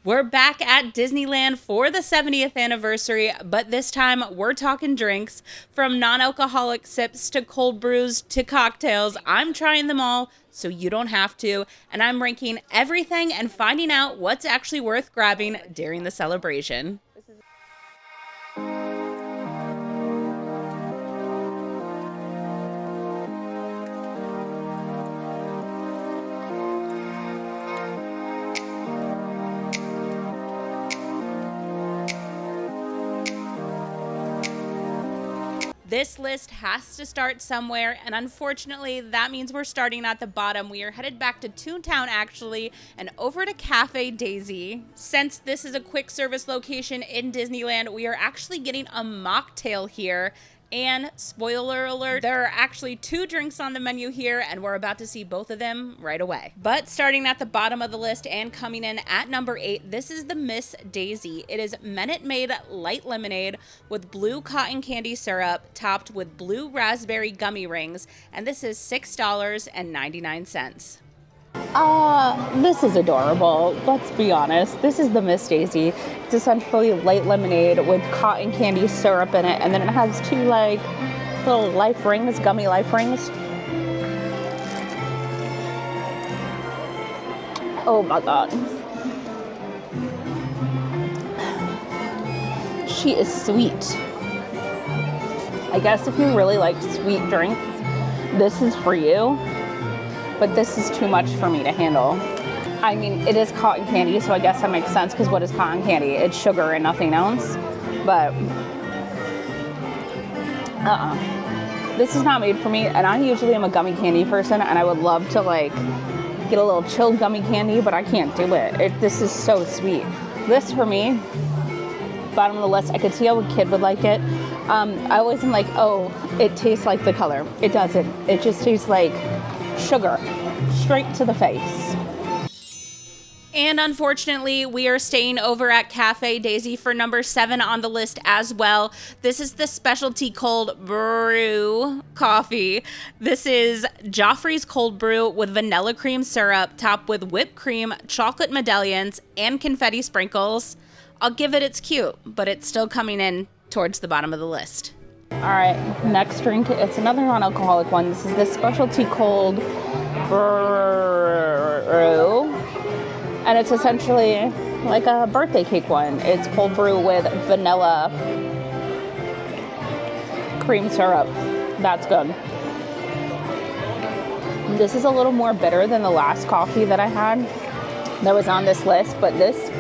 We're back at Disneyland for the 70th anniversary, but this time we're talking drinks. From non-alcoholic sips to cold brews to cocktails. I'm trying them all, so you don't have to. And I'm ranking everything and finding out what's actually worth grabbing during the celebration. This list has to start somewhere, and unfortunately, that means we're starting at the bottom. We are headed back to Toontown, actually, and over to Cafe Daisy. Since this is a quick service location in Disneyland, we are actually getting a mocktail here. And spoiler alert, there are actually 2 drinks on the menu here, and we're about to see both of them right away. But starting at the bottom of the list and coming in at number 8, this is the Miss Daisy. It is Minute Maid Light Lemonade with blue cotton candy syrup topped with blue raspberry gummy rings, and this is $6.99. This is adorable. Let's be honest. This is the Miss Daisy. It's essentially light lemonade with cotton candy syrup in it, and then it has 2 like little life rings, gummy life rings. Oh my god. She is sweet. I guess if you really like sweet drinks, this is for you. But this is too much for me to handle. I mean, it is cotton candy, so I guess that makes sense, because what is cotton candy? It's sugar and nothing else. But, this is not made for me, and I usually am a gummy candy person, and I would love to, like, get a little chilled gummy candy, but I can't do it. This is so sweet. This, for me, bottom of the list, I could see how a kid would like it. I always am like, oh, it tastes like the color. It doesn't. It just tastes like sugar straight to the face. And unfortunately, we are staying over at Cafe Daisy for number 7 on the list as well. This is the specialty cold brew coffee. This is Joffreys cold brew with vanilla cream syrup topped with whipped cream, chocolate medallions, and confetti sprinkles. I'll give it it's cute, but it's still coming in towards the bottom of the list. All right, next drink, it's another non-alcoholic one. This is the specialty cold brew, and it's essentially like a birthday cake one. It's cold brew with vanilla cream syrup. That's good. This is a little more bitter than the last coffee that I had that was on this list, but this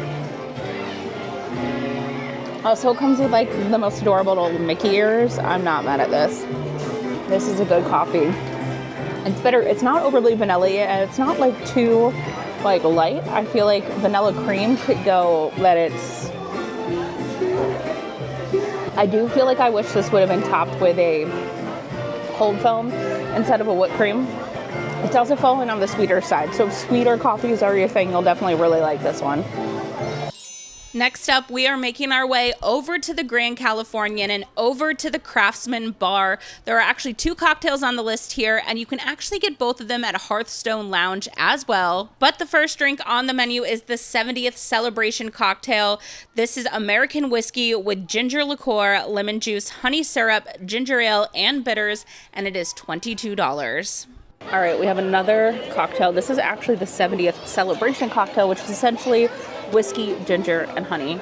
also comes with like the most adorable little Mickey ears. I'm not mad at this. This is a good coffee. It's better. It's not overly vanilla-y, and it's not like too like light. I feel like vanilla cream could go that it's... I do feel like I wish this would have been topped with a cold foam instead of a whipped cream. It's also falling on the sweeter side. So if sweeter coffees are your thing, you'll definitely really like this one. Next up, we are making our way over to the Grand Californian and over to the Craftsman Bar. There are actually 2 cocktails on the list here, and you can actually get both of them at Hearthstone Lounge as well. But the first drink on the menu is the 70th Celebration Cocktail. This is American whiskey with ginger liqueur, lemon juice, honey syrup, ginger ale, and bitters, and it is $22. All right, we have another cocktail. This is actually the 70th Celebration Cocktail, which is essentially whiskey, ginger, and honey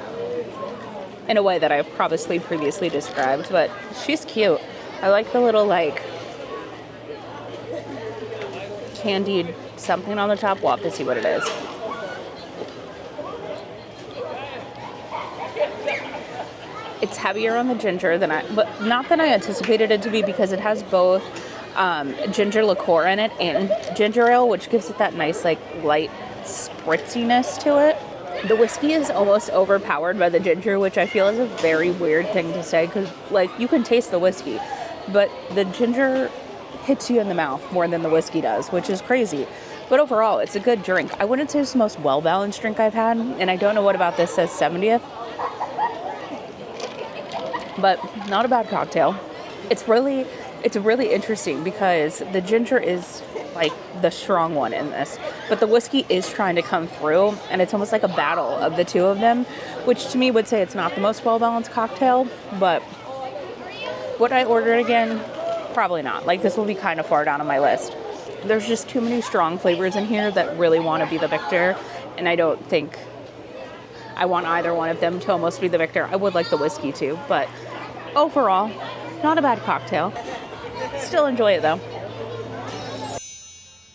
in a way that I probably previously described, but she's cute. I like the little like candied something on the top. We'll have to see what it is. It's heavier on the ginger than but not than I anticipated it to be, because it has both ginger liqueur in it and ginger ale, which gives it that nice like light spritziness to it. The whiskey is almost overpowered by the ginger, which I feel is a very weird thing to say, because like you can taste the whiskey, but the ginger hits you in the mouth more than the whiskey does, which is crazy. But overall, it's a good drink. I wouldn't say it's the most well-balanced drink I've had, and I don't know what about this says 70th, but not a bad cocktail. It's really interesting because the ginger is like the strong one in this, but the whiskey is trying to come through, and it's almost like a battle of the two of them, which to me would say it's not the most well-balanced cocktail. But would I order it again? Probably not. Like, this will be kind of far down on my list. There's just too many strong flavors in here that really want to be the victor, and I don't think I want either one of them to almost be the victor. I would like the whiskey too, but overall, not a bad cocktail. Still enjoy it though.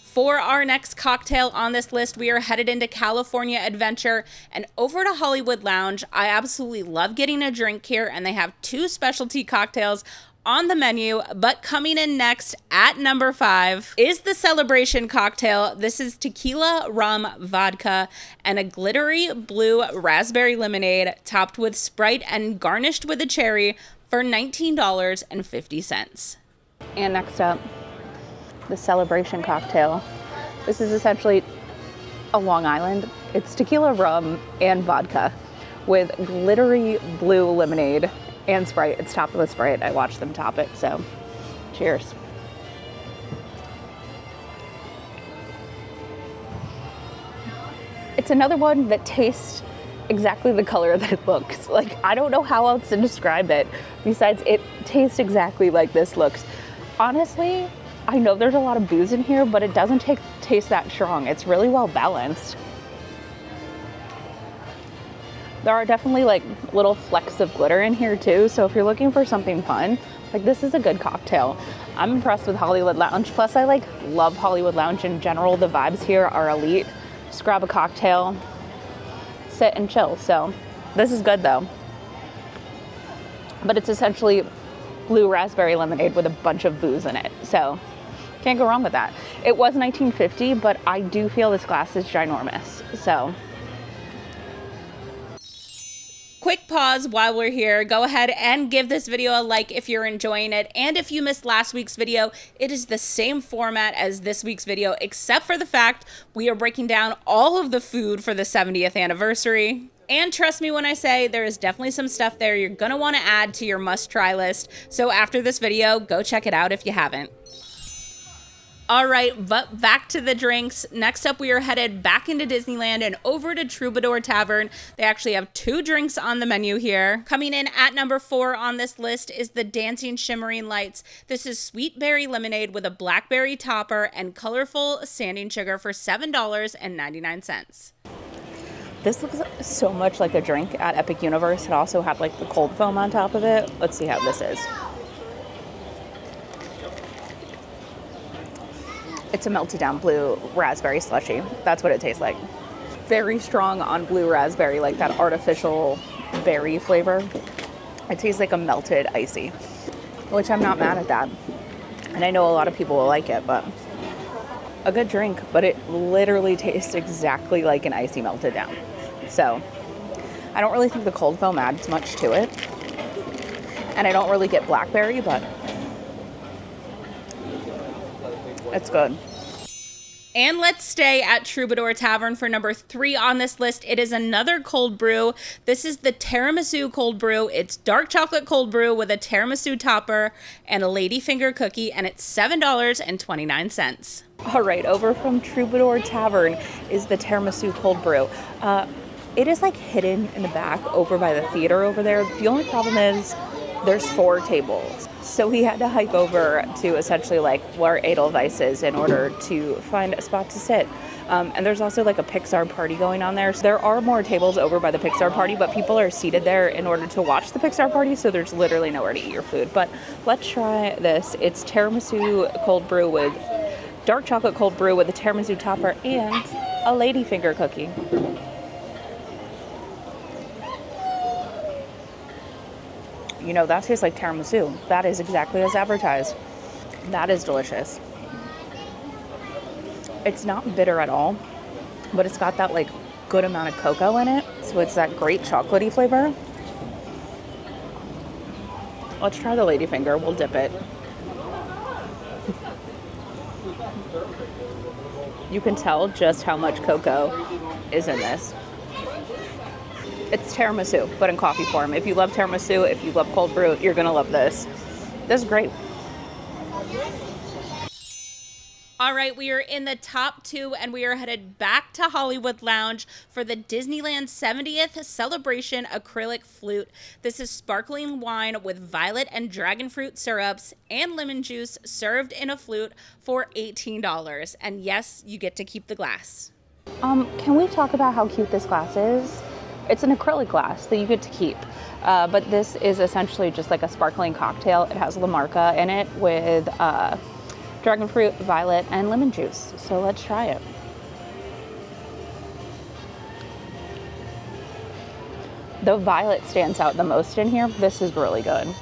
For our next cocktail on this list, we are headed into California Adventure and over to Hollywood Lounge. I absolutely love getting a drink here, and they have 2 specialty cocktails on the menu. But coming in next at number 5 is the Celebration cocktail. This is tequila, rum, vodka, and a glittery blue raspberry lemonade topped with Sprite and garnished with a cherry for $19.50. And next up, the Celebration cocktail. This is essentially a Long Island. It's tequila, rum, and vodka with glittery blue lemonade and Sprite. It's topped with Sprite. I watched them top it, so cheers. It's another one that tastes exactly the color that it looks. Like, I don't know how else to describe it besides it tastes exactly like this looks. Honestly, I know there's a lot of booze in here, but it doesn't taste that strong. It's really well balanced. There are definitely like little flecks of glitter in here too, so if you're looking for something fun, like, this is a good cocktail. I'm impressed with Hollywood Lounge. Plus, I love Hollywood Lounge in general. The vibes here are elite. Just grab a cocktail, sit and chill. So this is good though. But it's essentially blue raspberry lemonade with a bunch of booze in it. So can't go wrong with that. It was $19.50, but I do feel this glass is ginormous. So quick pause while we're here. Go ahead and give this video a like if you're enjoying it. And if you missed last week's video, it is the same format as this week's video, except for the fact we are breaking down all of the food for the 70th anniversary. And trust me when I say there is definitely some stuff there you're gonna want to add to your must-try list. So after this video, go check it out if you haven't. All right, but back to the drinks. Next up, we are headed back into Disneyland and over to Trouidor Tavern. They actually have 2 drinks on the menu here. Coming in at number 4 on this list is the Dancing Shimmering Lights. This is sweet berry lemonade with a blackberry topper and colorful sanding sugar for $7.99. This looks so much like a drink at Epic Universe. It also had like the cold foam on top of it. Let's see how this is. It's a melted down blue raspberry slushy. That's what it tastes like. Very strong on blue raspberry, like that artificial berry flavor. It tastes like a melted icy, which I'm not mad at that. And I know a lot of people will like it, but a good drink, but it literally tastes exactly like an icy melted down. So I don't really think the cold foam adds much to it. And I don't really get blackberry, but it's good. And let's stay at Trouidor Tavern for number 3 on this list. It is another cold brew. This is the Tiramisu cold brew. It's dark chocolate cold brew with a tiramisu topper and a ladyfinger cookie, and it's $7.29. All right, over from Trouidor Tavern is the Tiramisu cold brew. It is like hidden in the back over by the theater over there. The only problem is there's 4 tables. So we had to hike over to essentially like where Edelweiss is in order to find a spot to sit. And there's also like a Pixar party going on there. So there are more tables over by the Pixar party, but people are seated there in order to watch the Pixar party. So there's literally nowhere to eat your food. But let's try this. It's tiramisu cold brew with dark chocolate cold brew with a tiramisu topper and a ladyfinger cookie. You know, that tastes like tiramisu. That is exactly as advertised. That is delicious. It's not bitter at all, but it's got that like good amount of cocoa in it. So it's that great chocolatey flavor. Let's try the ladyfinger. We'll dip it. You can tell just how much cocoa is in this. It's tiramisu, but in coffee form. If you love tiramisu, if you love cold brew, you're gonna love this. This is great. All right, we are in the top 2 and we are headed back to Hollywood Lounge for the Disneyland 70th Celebration Acrylic Flute. This is sparkling wine with violet and dragon fruit syrups and lemon juice served in a flute for $18. And yes, you get to keep the glass. Can we talk about how cute this glass is? It's an acrylic glass that you get to keep. But this is essentially just like a sparkling cocktail. It has La Marca in it with dragon fruit, violet, and lemon juice. So let's try it. The violet stands out the most in here. This is really good.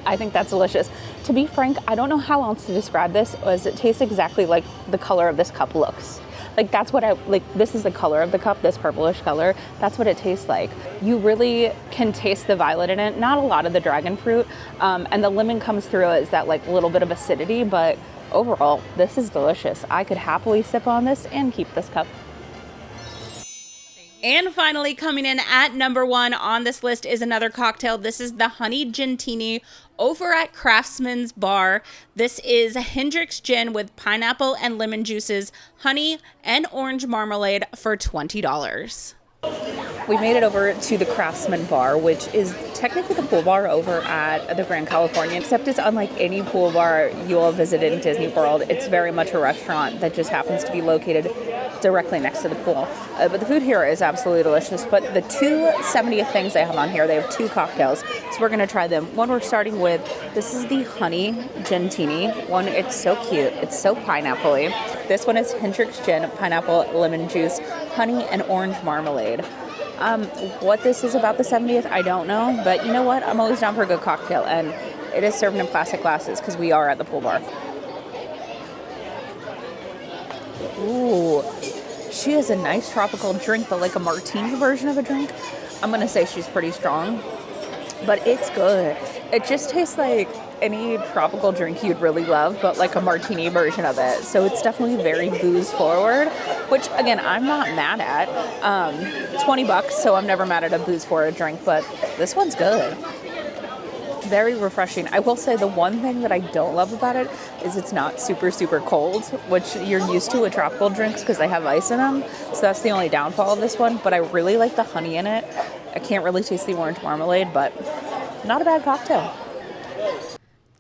I think that's delicious. To be frank, I don't know how else to describe this, as it tastes exactly like the color of this cup looks. Like that's what I like. This is the color of the cup, this purplish color. That's what it tastes like. You really can taste the violet in it, not a lot of the dragon fruit. And the lemon comes through as that like little bit of acidity, but overall, this is delicious. I could happily sip on this and keep this cup. And finally, coming in at number 1 on this list is another cocktail. This is the Honey Gentini over at Craftsman Bar. This is Hendrick's Gin with pineapple and lemon juices, honey, and orange marmalade for $20. We made it over to the Craftsman Bar, which is technically the pool bar over at the Grand Californian, except it's unlike any pool bar you will visit in Disney World. It's very much a restaurant that just happens to be located directly next to the pool. But the food here is absolutely delicious. But the 2 70th things they have on here, they have 2 cocktails. So we're going to try them. One we're starting with, this is the Honey Gentini one. It's so cute. It's so pineapple-y. This one is Hendrick's Gin, pineapple, lemon juice, honey, and orange marmalade. What this is about the 70th, I don't know. But you know what? I'm always down for a good cocktail. And it is served in plastic glasses because we are at the pool bar. Ooh, she has a nice tropical drink, but like a martini version of a drink. I'm going to say she's pretty strong, but it's good. It just tastes like any tropical drink you'd really love, but like a martini version of it. So it's definitely very booze forward, which again, I'm not mad at. $20, so I'm never mad at a booze forward drink, but this one's good. Very refreshing. I will say the one thing that I don't love about it is it's not super, super cold, which you're used to with tropical drinks because they have ice in them. So that's the only downfall of this one, but I really like the honey in it. I can't really taste the orange marmalade, but not a bad cocktail.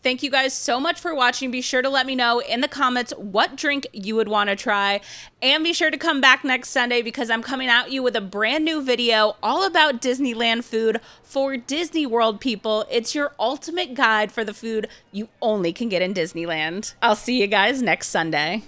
Thank you guys so much for watching. Be sure to let me know in the comments what drink you would want to try. And be sure to come back next Sunday because I'm coming at you with a brand new video all about Disneyland food for Disney World people. It's your ultimate guide for the food you only can get in Disneyland. I'll see you guys next Sunday.